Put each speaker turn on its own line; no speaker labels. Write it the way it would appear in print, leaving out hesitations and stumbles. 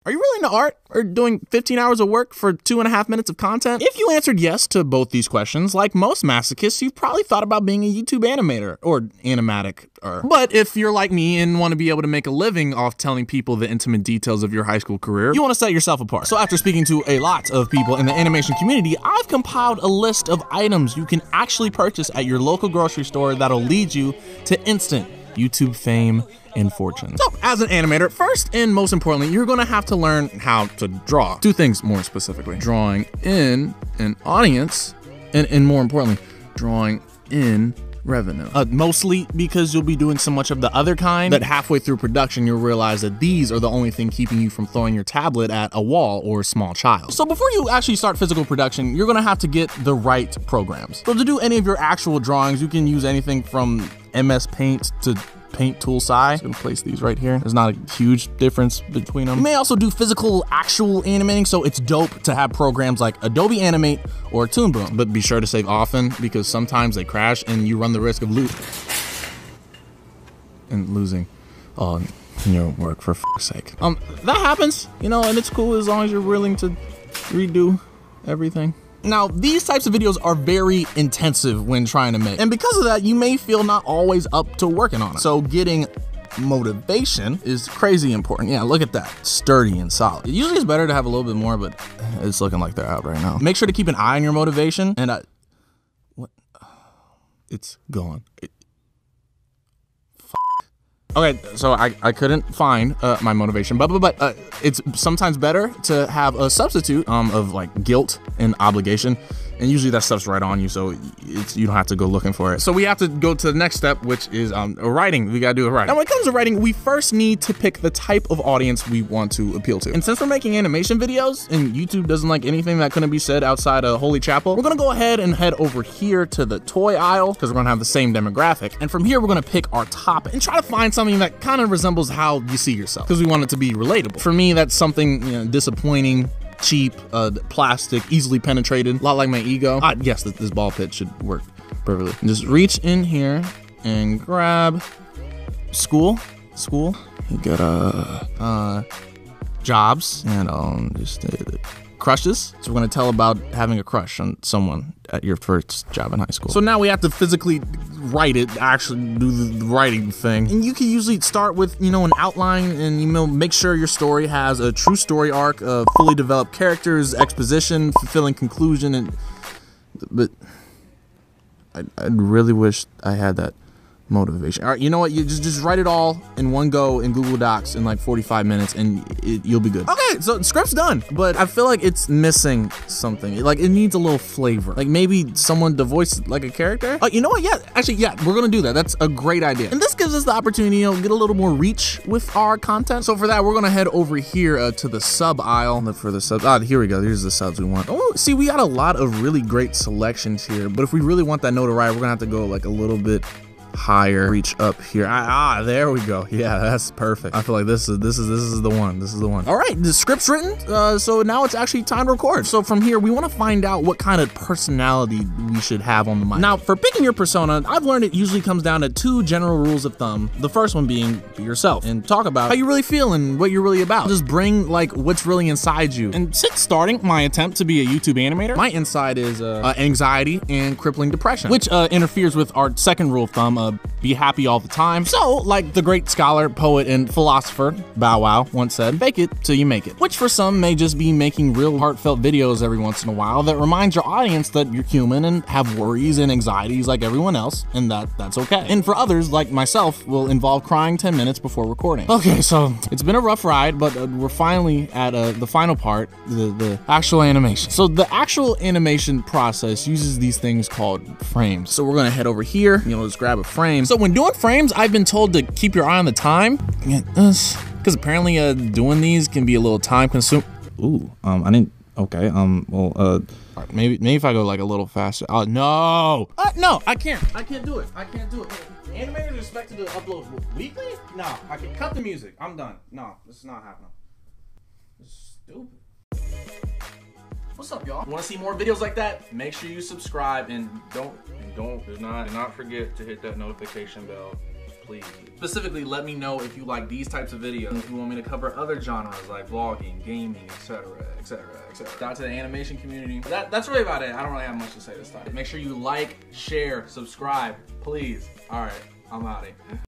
Are you really into art or doing 15 hours of work for 2.5 minutes of content? If you answered yes to both these questions, like most masochists, you've probably thought about being a YouTube animator or animatic. But if you're like me and want to be able to make a living off telling people the intimate details of your high school career, you want to set yourself apart. So after speaking to a lot of people in the animation community, I've compiled a list of items you can actually purchase at your local grocery store that'll lead you to instant YouTube fame and fortune. So, as an animator, first and most importantly, you're gonna have to learn how to draw. Two things more specifically. Drawing in an audience, and more importantly, drawing in revenue. Mostly because you'll be doing so much of the other kind that halfway through production, you'll realize that these are the only thing keeping you from throwing your tablet at a wall or a small child. So before you actually start physical production, you're gonna have to get the right programs. So to do any of your actual drawings, you can use anything from MS Paint to Paint Tool Sai. I'm gonna place these right here. There's not a huge difference between them. You may also do physical, actual animating, so it's dope to have programs like Adobe Animate or Toon Boom. But be sure to save often because sometimes they crash and you run the risk of losing all your work for f***'s sake. That happens, you know, and it's cool as long as you're willing to redo everything. Now, these types of videos are very intensive when trying to make, and because of that, you may feel not always up to working on it. So getting motivation is crazy important. Yeah, look at that, sturdy and solid. It usually is better to have a little bit more, but it's looking like they're out right now. Make sure to keep an eye on your motivation, and what? It's gone. Okay, so I couldn't find my motivation, but it's sometimes better to have a substitute of like guilt and obligation, and usually that stuff's right on you, so you don't have to go looking for it. So we have to go to the next step, which is writing. We gotta do a writing. Now when it comes to writing, we first need to pick the type of audience we want to appeal to. And since we're making animation videos, and YouTube doesn't like anything that couldn't be said outside of Holy Chapel, we're gonna go ahead and head over here to the toy aisle, because we're gonna have the same demographic. And from here, we're gonna pick our topic and try to find something that kind of resembles how you see yourself, because we want it to be relatable. For me, that's something, you know, disappointing, cheap, plastic, easily penetrated, a lot like my ego. Yes, this ball pit should work perfectly. Just reach in here and grab school. You got jobs and just crushes. So we're gonna tell about having a crush on someone at your first job in high school. So now we have to physically write it, actually do the writing thing. And you can usually start with, you know, an outline, and you know, make sure your story has a true story arc, fully developed characters, exposition, fulfilling conclusion, but I really wish I had that motivation. All right, you know what? You just write it all in one go in Google Docs in like 45 minutes, and you'll be good. Okay, so the script's done, but I feel like it's missing something. Like it needs a little flavor. Like maybe someone to voice like a character. You know what? Yeah, actually, yeah, we're gonna do that. That's a great idea. And this gives us the opportunity, you know, get a little more reach with our content. So for that, we're gonna head over here to the sub aisle. Look for the subs. Here we go. Here's the subs we want. Oh, see, we got a lot of really great selections here. But if we really want that notoriety, we're gonna have to go like a little bit higher, reach up here. There we go. Yeah, that's perfect. I feel like this is the one. This is the one. All right, the script's written, so now it's actually time to record. So from here, we want to find out what kind of personality we should have on the mic. Now, for picking your persona, I've learned it usually comes down to 2 general rules of thumb. The first one being be yourself and talk about how you really feel and what you're really about. Just bring like what's really inside you. And since starting my attempt to be a YouTube animator, my inside is anxiety and crippling depression, which interferes with our second rule of thumb, be happy all the time. So, like the great scholar, poet, and philosopher Bow Wow once said, fake it till you make it. Which for some may just be making real heartfelt videos every once in a while that reminds your audience that you're human and have worries and anxieties like everyone else, and that's okay. And for others, like myself, will involve crying 10 minutes before recording. Okay, so it's been a rough ride, but we're finally at the final part, the actual animation. So the actual animation process uses these things called frames. So we're gonna head over here, you know, just grab a frame. So when doing frames, I've been told to keep your eye on the time. Because apparently doing these can be a little time consuming. Ooh, I didn't, okay, well, maybe if I go like a little faster. No, I can't do it. I can't do it. Animators are expected to upload weekly? No, I can cut the music. I'm done. No, this is not happening. This is stupid. What's up, y'all? Want to see more videos like that? Make sure you subscribe and do not forget to hit that notification bell. please. Specifically, let me know if you like these types of videos, if you want me to cover other genres like vlogging, gaming, etc, etc, etc. Shout out to the animation community. That's really about it. I don't really have much to say this time. Make sure you like, share, subscribe, please. All right, I'm out of here.